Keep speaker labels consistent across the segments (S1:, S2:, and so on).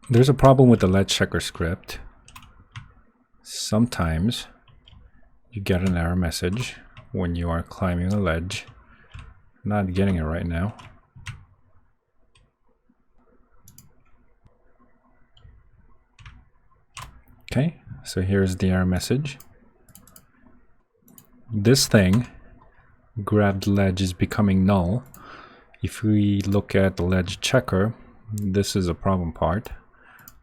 S1: There's a problem with the ledge checker script. Sometimes you get an error message when you are climbing a ledge. I'm not getting it right now. Okay, so here's the error message. This thing, grabbed ledge, is becoming null. If we look at the ledge checker, this is a problem part.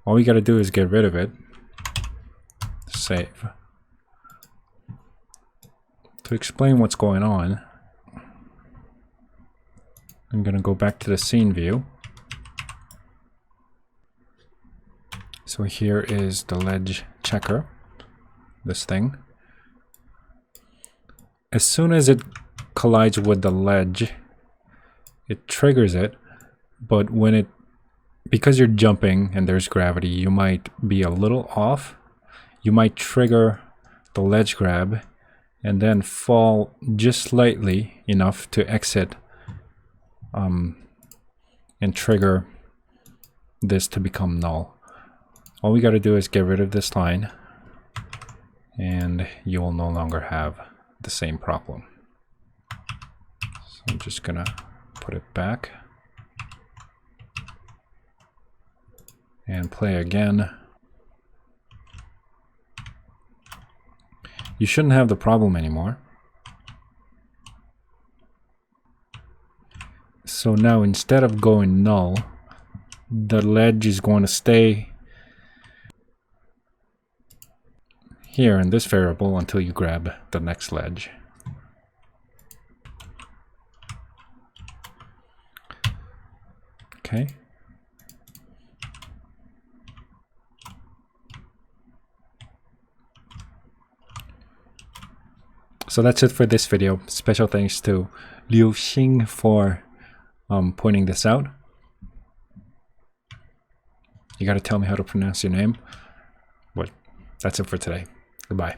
S1: All we gotta do is get rid of it. Save. To explain what's going on, I'm gonna go back to the scene view. So here is the ledge checker, this thing. As soon as it collides with the ledge, it triggers it, but when it, because you're jumping and there's gravity, you might be a little off. You might trigger the ledge grab and then fall just slightly enough to exit and trigger this to become null. All we got to do is get rid of this line and you will no longer have the same problem. So I'm just gonna put it back and play again. You shouldn't have the problem anymore. So now instead of going null, the ledge is going to stay here in this variable until you grab the next ledge. Okay. So that's it for this video. Special thanks to Liu Xing for pointing this out. You gotta tell me how to pronounce your name. But that's it for today. Goodbye.